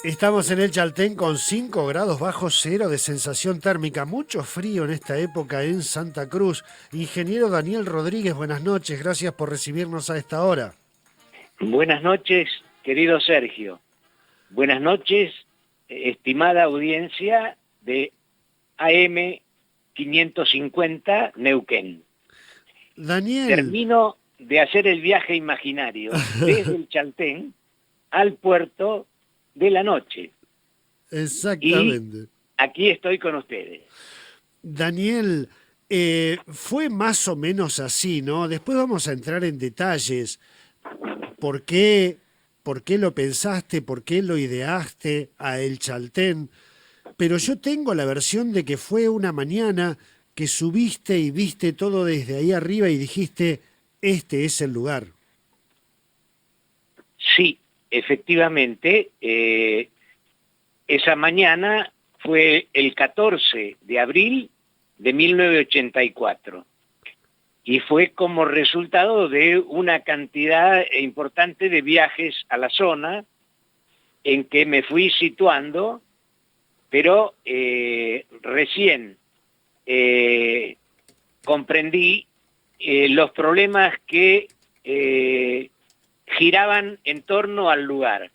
Estamos en el Chaltén con 5 grados bajo cero de sensación térmica. Mucho frío en esta época en Santa Cruz. Ingeniero Daniel Rodríguez, buenas noches. Gracias por recibirnos a esta hora. Buenas noches, querido Sergio. Buenas noches, estimada audiencia de AM 550 Neuquén. Daniel, Termino de hacer el viaje imaginario desde el Chaltén al puerto de la noche y exactamente. aquí estoy con ustedes. Daniel, fue más o menos así, ¿no? Después vamos a entrar en detalles. ¿Por qué, por qué lo pensaste? ¿Por qué lo ideaste a El Chaltén? Pero yo tengo la versión de que fue una mañana que subiste y viste todo desde ahí arriba y dijiste, este es el lugar. Sí, efectivamente, esa mañana fue el 14 de abril de 1984 y fue como resultado de una cantidad importante de viajes a la zona en que me fui situando, pero recién eh, comprendí los problemas que giraban en torno al lugar.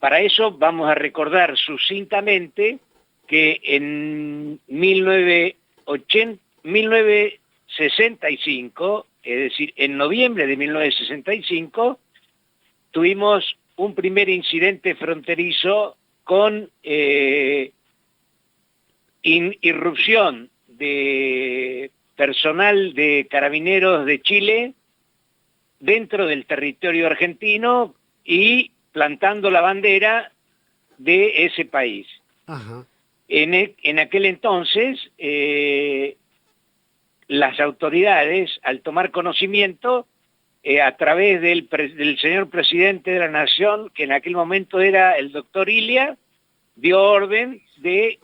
Para eso vamos a recordar sucintamente que en 1965, es decir, en noviembre de 1965, tuvimos un primer incidente fronterizo con irrupción de personal de carabineros de Chile dentro del territorio argentino y plantando la bandera de ese país. Ajá. En aquel entonces, las autoridades, al tomar conocimiento, a través del señor presidente de la Nación, que en aquel momento era el doctor Ilia, dio orden de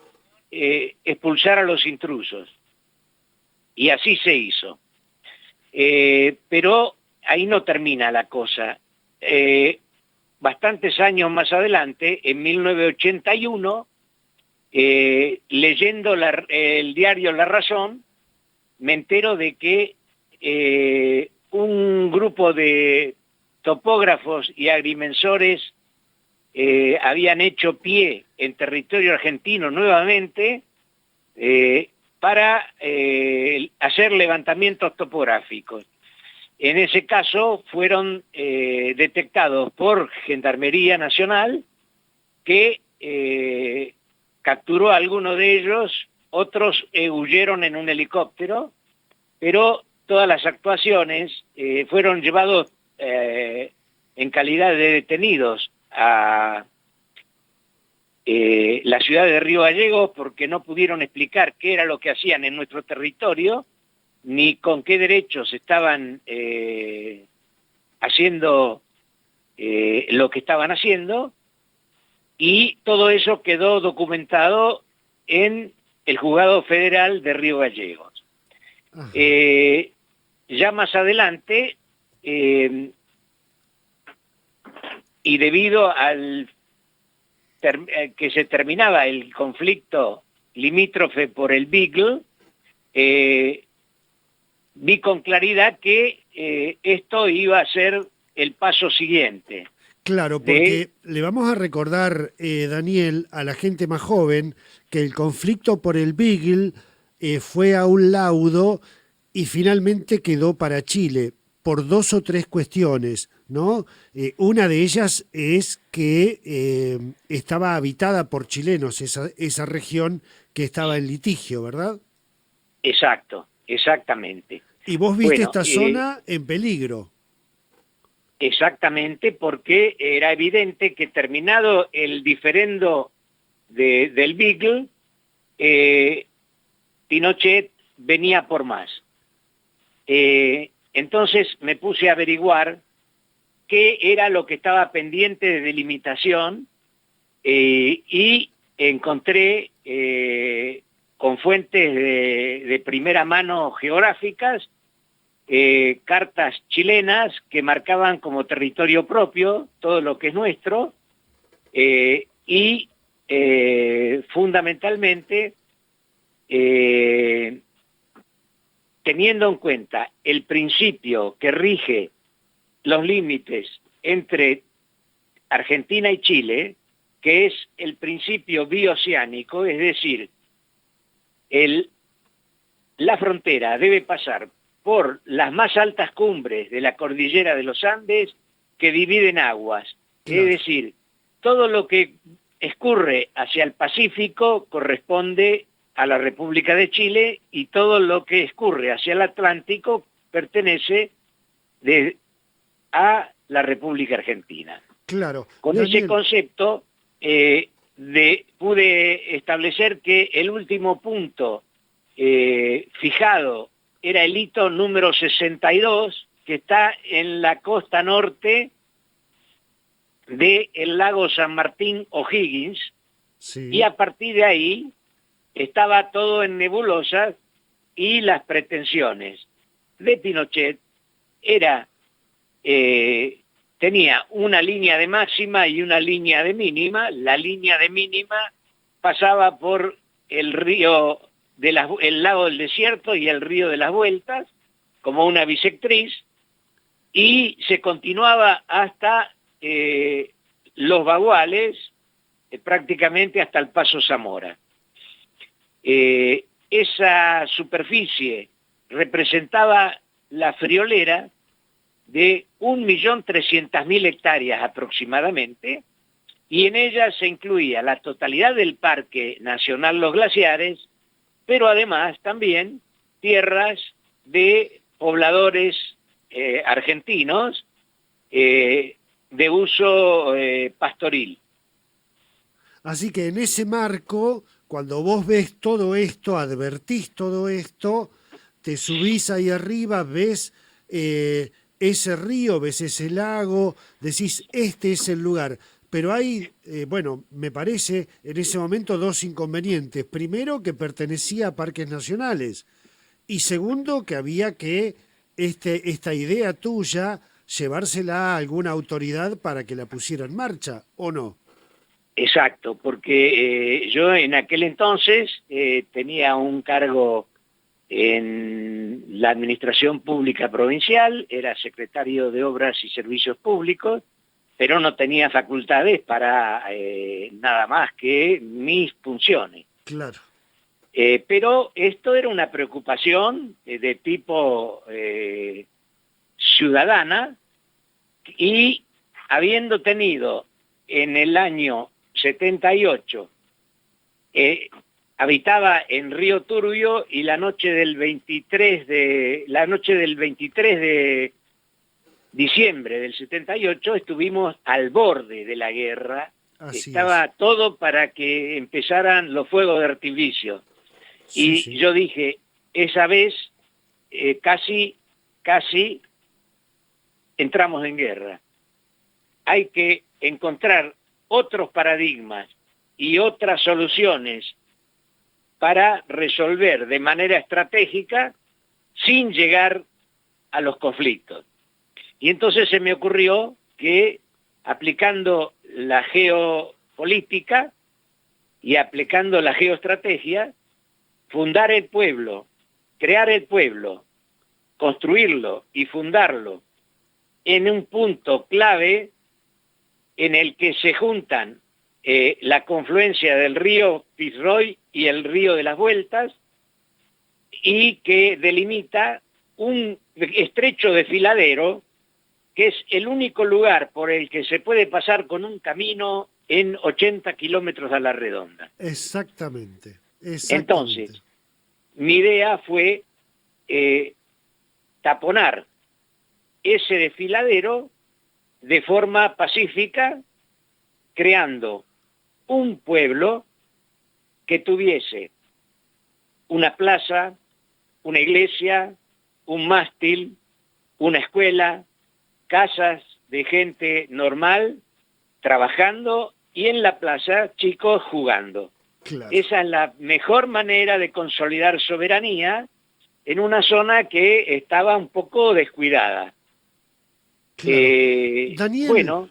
expulsar a los intrusos. Y así se hizo. Pero ahí no termina la cosa. Bastantes años más adelante, en 1981, leyendo el diario La Razón, me entero de que un grupo de topógrafos y agrimensores habían hecho pie en territorio argentino nuevamente para hacer levantamientos topográficos. En ese caso fueron detectados por Gendarmería Nacional, que capturó a algunos de ellos, otros huyeron en un helicóptero, pero todas las actuaciones fueron llevados en calidad de detenidos a la ciudad de Río Gallegos porque no pudieron explicar qué era lo que hacían en nuestro territorio, ni con qué derechos estaban haciendo lo que estaban haciendo, y todo eso quedó documentado en el Juzgado Federal de Río Gallegos. Ajá. Ya más adelante, y debido al que se terminaba el conflicto limítrofe por el Beagle, vi con claridad que esto iba a ser el paso siguiente Claro, de. porque le vamos a recordar, Daniel, a la gente más joven, que el conflicto por el Beagle fue a un laudo y finalmente quedó para Chile por dos o tres cuestiones, ¿no? Una de ellas es que estaba habitada por chilenos, esa región que estaba en litigio, ¿verdad? Exacto, exactamente. Y vos viste Bueno, esta zona en peligro. exactamente porque era evidente que terminado el diferendo del Beagle, eh, Pinochet venía por más. Entonces me puse a averiguar qué era lo que estaba pendiente de delimitación y encontré con fuentes de primera mano geográficas cartas chilenas que marcaban como territorio propio todo lo que es nuestro, y fundamentalmente teniendo en cuenta el principio que rige los límites entre Argentina y Chile, que es el principio bioceánico, es decir, la frontera debe pasar por las más altas cumbres de la cordillera de los Andes que dividen aguas. Claro. Es decir, todo lo que escurre hacia el Pacífico corresponde a la República de Chile y todo lo que escurre hacia el Atlántico pertenece a la República Argentina. Claro. Con ese concepto pude establecer que el último punto fijado era el hito número 62, que está en la costa norte del lago San Martín O'Higgins, sí. Y a partir de ahí estaba todo en nebulosas y las pretensiones de Pinochet tenía una línea de máxima y una línea de mínima. La línea de mínima pasaba por el río el lago del Desierto y el río de las Vueltas, como una bisectriz, y se continuaba hasta los Baguales, prácticamente hasta el Paso Zamora. Esa superficie representaba la friolera de 1.300.000 hectáreas aproximadamente, y en ella se incluía la totalidad del Parque Nacional Los Glaciares, pero además también tierras de pobladores argentinos de uso pastoril. Así que en ese marco, cuando vos ves todo esto, advertís todo esto, te subís ahí arriba, ves ese río, ves ese lago, decís, este es el lugar. Pero hay, bueno, me parece en ese momento dos inconvenientes. Primero, que pertenecía a parques nacionales. Y segundo, que había que esta idea tuya llevársela a alguna autoridad para que la pusiera en marcha, ¿o no? Exacto, porque yo en aquel entonces tenía un cargo en la Administración Pública Provincial, era secretario de Obras y Servicios Públicos, pero no tenía facultades para nada más que mis funciones. Claro. Pero esto era una preocupación de tipo ciudadana, y habiendo tenido en el año 78, habitaba en Río Turbio, y la noche del 23 de diciembre del 78 estuvimos al borde de la guerra. Así estaba es. Todo para que empezaran los fuegos de artificio. Sí, y sí. Yo dije, esa vez casi entramos en guerra. Hay que encontrar otros paradigmas y otras soluciones para resolver de manera estratégica sin llegar a los conflictos. Y entonces se me ocurrió que, aplicando la geopolítica y aplicando la geoestrategia, fundar el pueblo, crear el pueblo, construirlo y fundarlo en un punto clave en el que se juntan la confluencia del río Fitzroy y el río de las Vueltas, y que delimita un estrecho desfiladero que es el único lugar por el que se puede pasar con un camino en 80 kilómetros a la redonda. Exactamente. Entonces, mi idea fue taponar ese desfiladero de forma pacífica, creando un pueblo que tuviese una plaza, una iglesia, un mástil, una escuela, casas de gente normal trabajando, y en la plaza chicos jugando. Claro. Esa es la mejor manera de consolidar soberanía en una zona que estaba un poco descuidada. Claro. Daniel, bueno,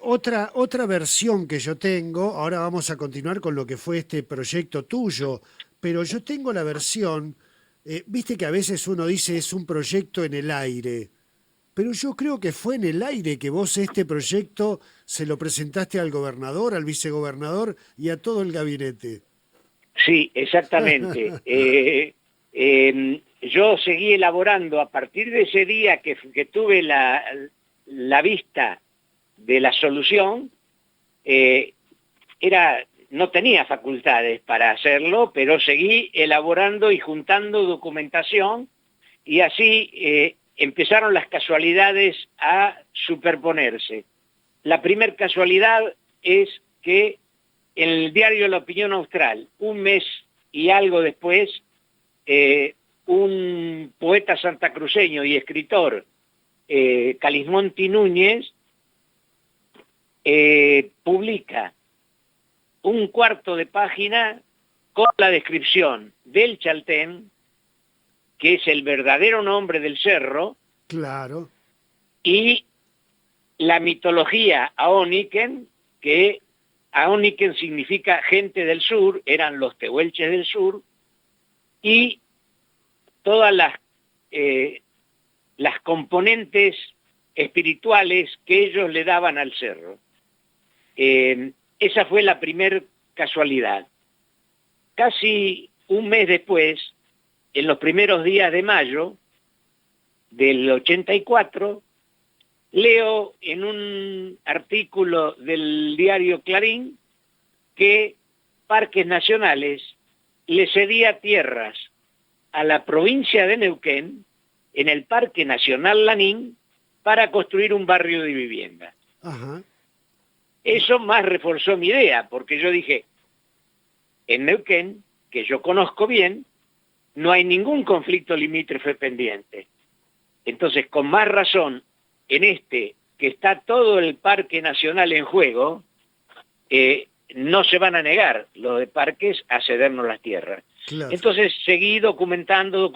Otra versión que yo tengo, ahora vamos a continuar con lo que fue este proyecto tuyo, pero yo tengo la versión, viste que a veces uno dice es un proyecto en el aire, pero yo creo que fue en el aire que vos este proyecto se lo presentaste al gobernador, al vicegobernador y a todo el gabinete. Sí, exactamente. Yo seguí elaborando a partir de ese día que tuve la vista de la solución. eh, no tenía facultades para hacerlo, pero seguí elaborando y juntando documentación y así empezaron las casualidades a superponerse. La primer casualidad es que en el diario La Opinión Austral, un mes y algo después, un poeta santacruceño y escritor, Calismonti Núñez, publica un cuarto de página con la descripción del Chaltén, que es el verdadero nombre del cerro, Claro, y la mitología Aoniken, que Aoniken significa gente del sur, eran los tehuelches del sur, y todas las componentes espirituales que ellos le daban al cerro. Esa fue la primer casualidad. Casi un mes después, en los primeros días de mayo del 84, leo en un artículo del diario Clarín que Parques Nacionales le cedía tierras a la provincia de Neuquén en el Parque Nacional Lanín para construir un barrio de vivienda. ajá, Eso más reforzó mi idea, porque yo dije, en Neuquén, que yo conozco bien, no hay ningún conflicto limítrofe pendiente. Entonces, con más razón, en este, que está todo el Parque Nacional en juego, no se van a negar los de parques a cedernos las tierras. claro. Entonces seguí documentando,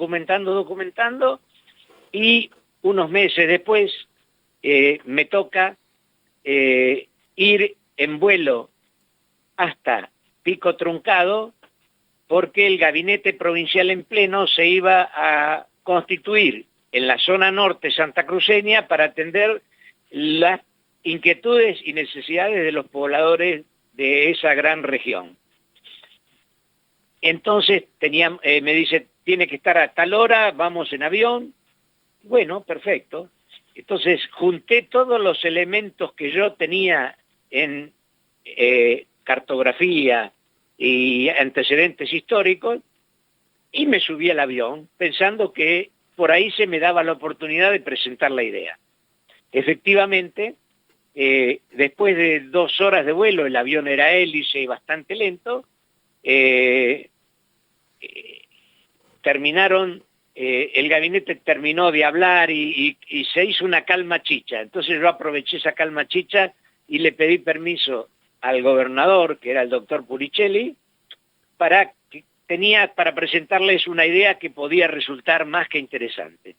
y unos meses después me toca ir en vuelo hasta Pico Truncado, porque el gabinete provincial en pleno se iba a constituir en la zona norte santacruceña para atender las inquietudes y necesidades de los pobladores de esa gran región. Entonces me dice, tiene que estar a tal hora, vamos en avión. Bueno, perfecto. Entonces junté todos los elementos que yo tenía en cartografía y antecedentes históricos y me subí al avión pensando que por ahí se me daba la oportunidad de presentar la idea. Efectivamente, después de 2 horas de vuelo, el avión era hélice y bastante lento, el gabinete terminó de hablar y se hizo una calma chicha. Entonces yo aproveché esa calma chicha y le pedí permiso al gobernador, que era el doctor Puricelli, para presentarles una idea que podía resultar más que interesante.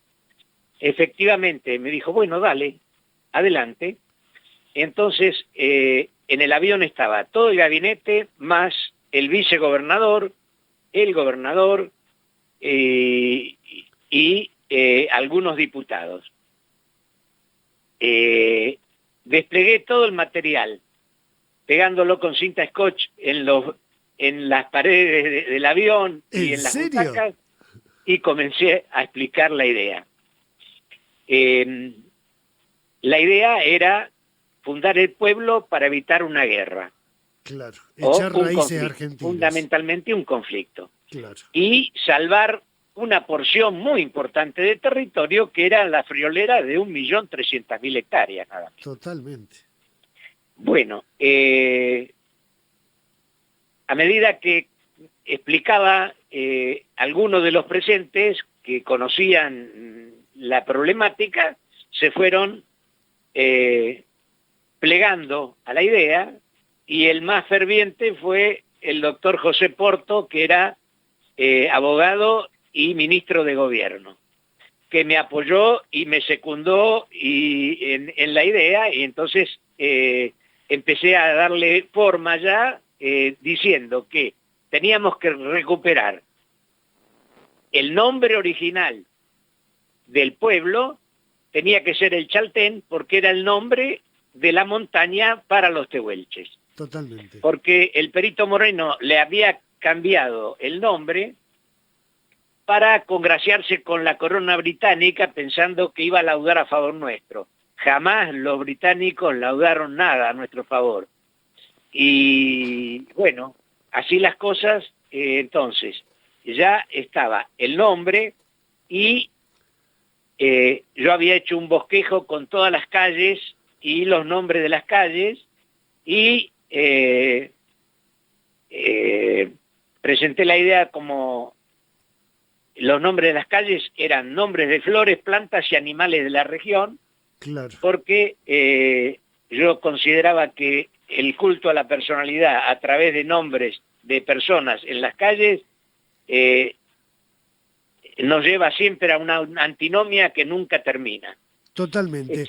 Efectivamente, me dijo, bueno, dale, adelante. Entonces, en el avión estaba todo el gabinete, más el vicegobernador, el gobernador y algunos diputados. Desplegué todo el material, pegándolo con cinta scotch en las paredes del avión y ¿En en las serio? butacas, y comencé a explicar la idea. La idea era fundar el pueblo para evitar una guerra Claro, o echar un raíces conflicto, argentinas. fundamentalmente un conflicto, Claro, y salvar una porción muy importante de territorio que era la friolera de 1.300.000 hectáreas nada más. totalmente. Bueno, a medida que explicaba, algunos de los presentes que conocían la problemática se fueron plegando a la idea, y el más ferviente fue el doctor José Porto, que era abogado y ministro de gobierno, que me apoyó y me secundó en la idea, y entonces empecé a darle forma ya, diciendo que teníamos que recuperar el nombre original del pueblo, tenía que ser el Chaltén, porque era el nombre de la montaña para los tehuelches. Totalmente. Porque el Perito Moreno le había cambiado el nombre para congraciarse con la corona británica, pensando que iba a laudar a favor nuestro. Jamás los británicos laudaron nada a nuestro favor. Y bueno, así las cosas, entonces ya estaba el nombre y yo había hecho un bosquejo con todas las calles y los nombres de las calles y presenté la idea como los nombres de las calles eran nombres de flores, plantas y animales de la región, Claro. porque yo consideraba que el culto a la personalidad a través de nombres de personas en las calles nos lleva siempre a una antinomia que nunca termina. Totalmente.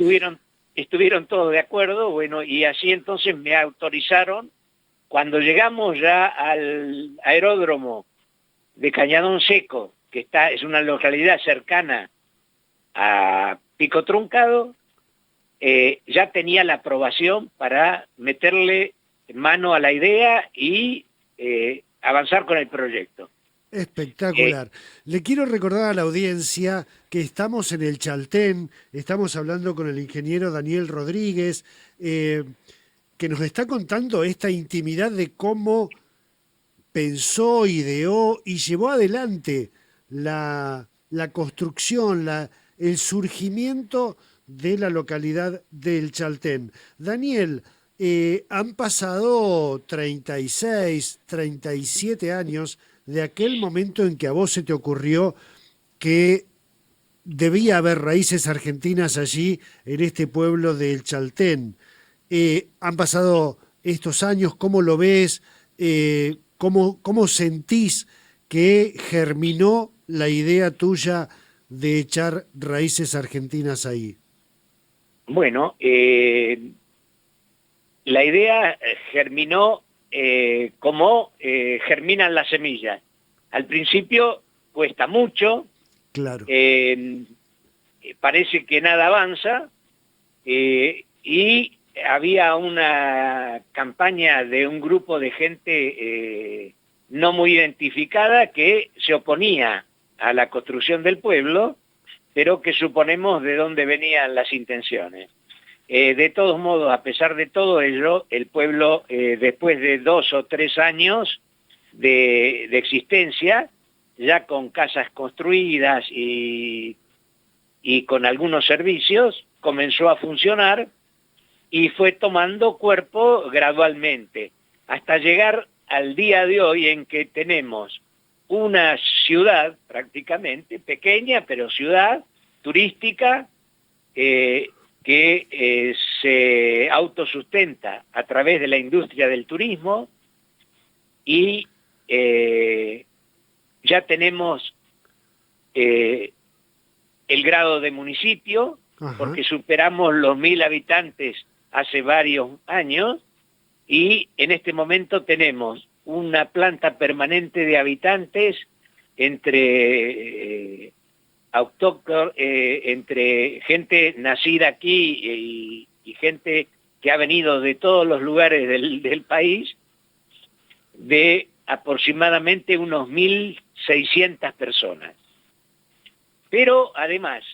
Estuvieron todos de acuerdo, bueno, y así entonces me autorizaron. Cuando llegamos ya al aeródromo de Cañadón Seco, que es una localidad cercana a Pico Truncado, ya tenía la aprobación para meterle mano a la idea y avanzar con el proyecto. Espectacular. Le quiero recordar a la audiencia que estamos en el Chaltén, estamos hablando con el ingeniero Daniel Rodríguez, que nos está contando esta intimidad de cómo pensó, ideó y llevó adelante la construcción, el surgimiento de la localidad del Chaltén. Daniel, han pasado 36, 37 años de aquel momento en que a vos se te ocurrió que debía haber raíces argentinas allí, en este pueblo del Chaltén. Han pasado estos años, ¿cómo lo ves? ¿Cómo sentís que germinó la idea tuya de echar raíces argentinas ahí? Bueno, la idea germinó como germinan las semillas. Al principio cuesta mucho, Claro. Parece que nada avanza, y había una campaña de un grupo de gente no muy identificada que se oponía a la construcción del pueblo, pero que suponemos de dónde venían las intenciones. De todos modos, a pesar de todo ello, el pueblo, después de 2 o 3 años de existencia, ya con casas construidas y con algunos servicios, comenzó a funcionar y fue tomando cuerpo gradualmente, hasta llegar al día de hoy en que tenemos una ciudad prácticamente pequeña, pero ciudad turística, que se autosustenta a través de la industria del turismo y ya tenemos el grado de municipio, Ajá. porque superamos los 1000 habitantes hace varios años y en este momento tenemos una planta permanente de habitantes entre entre gente nacida aquí y gente que ha venido de todos los lugares del país, de aproximadamente unos 1600 personas. Pero además,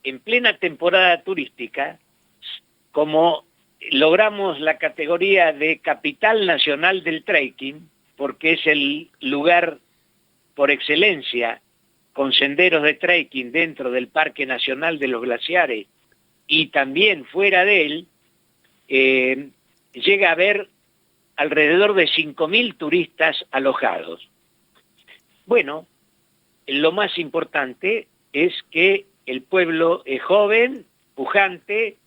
en plena temporada turística, como logramos la categoría de capital nacional del trekking, porque es el lugar por excelencia con senderos de trekking dentro del Parque Nacional de los Glaciares y también fuera de él, llega a haber alrededor de 5000 turistas alojados. Bueno, lo más importante es que el pueblo es joven, pujante,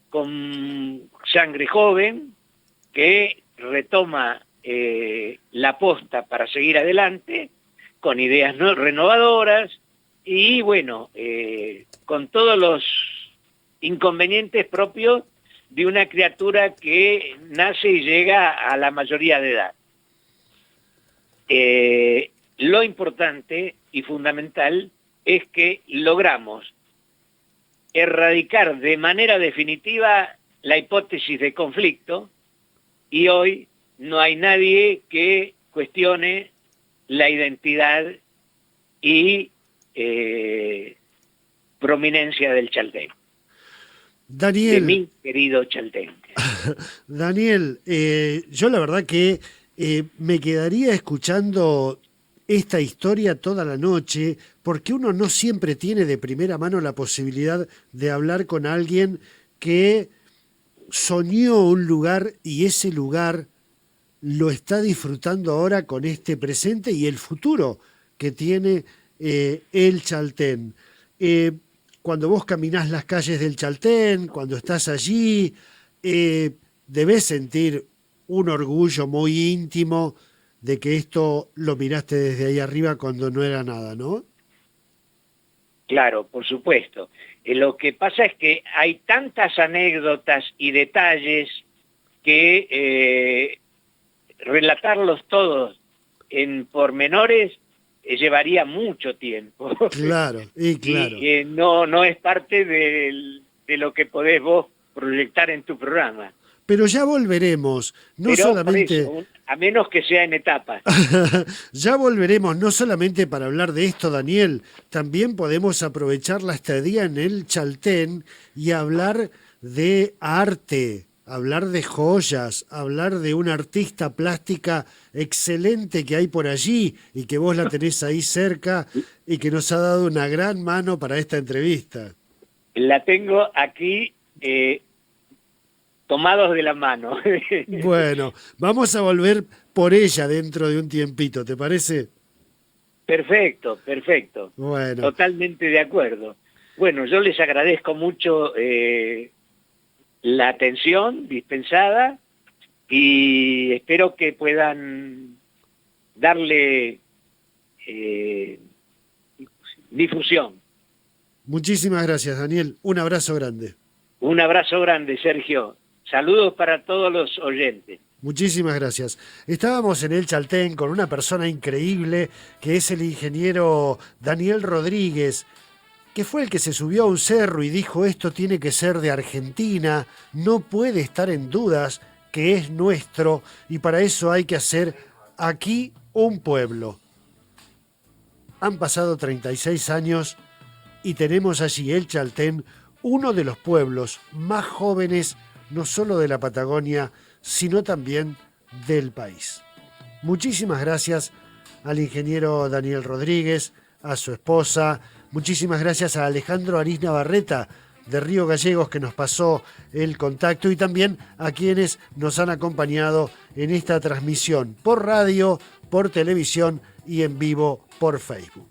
con sangre joven, que retoma la posta para seguir adelante, con ideas renovadoras y bueno, con todos los inconvenientes propios de una criatura que nace y llega a la mayoría de edad. Lo importante y fundamental es que logramos erradicar de manera definitiva la hipótesis de conflicto y hoy no hay nadie que cuestione la identidad y prominencia del chaltén. Daniel, de mi querido chaltén. Daniel, yo la verdad que me quedaría escuchando esta historia toda la noche, porque uno no siempre tiene de primera mano la posibilidad de hablar con alguien que soñó un lugar y ese lugar lo está disfrutando ahora con este presente y el futuro que tiene el Chaltén. Cuando vos caminás las calles del Chaltén, cuando estás allí, debés sentir un orgullo muy íntimo de que esto lo miraste desde ahí arriba cuando no era nada, ¿no? Claro, por supuesto. Lo que pasa es que hay tantas anécdotas y detalles que relatarlos todos en pormenores llevaría mucho tiempo. Claro, y claro. Y no es parte de lo que podés vos proyectar en tu programa. Pero ya volveremos, no Pero solamente... por eso, a menos que sea en etapas. Ya volveremos, no solamente para hablar de esto, Daniel, también podemos aprovechar la estadía en el Chaltén y hablar de arte, hablar de joyas, hablar de una artista plástica excelente que hay por allí y que vos la tenés ahí cerca y que nos ha dado una gran mano para esta entrevista. La tengo aquí tomados de la mano. Bueno, vamos a volver por ella dentro de un tiempito, ¿te parece? Perfecto, perfecto. Bueno. Totalmente de acuerdo. Bueno, yo les agradezco mucho la atención dispensada y espero que puedan darle difusión. Muchísimas gracias, Daniel. Un abrazo grande. Un abrazo grande, Sergio. Saludos para todos los oyentes. Muchísimas gracias. Estábamos en el Chaltén con una persona increíble que es el ingeniero Daniel Rodríguez, que fue el que se subió a un cerro y dijo esto tiene que ser de Argentina, no puede estar en dudas que es nuestro y para eso hay que hacer aquí un pueblo. Han pasado 36 años y tenemos allí el Chaltén, uno de los pueblos más jóvenes no solo de la Patagonia, sino también del país. Muchísimas gracias al ingeniero Daniel Rodríguez, a su esposa, muchísimas gracias a Alejandro Ariz Navarreta de Río Gallegos que nos pasó el contacto y también a quienes nos han acompañado en esta transmisión por radio, por televisión y en vivo por Facebook.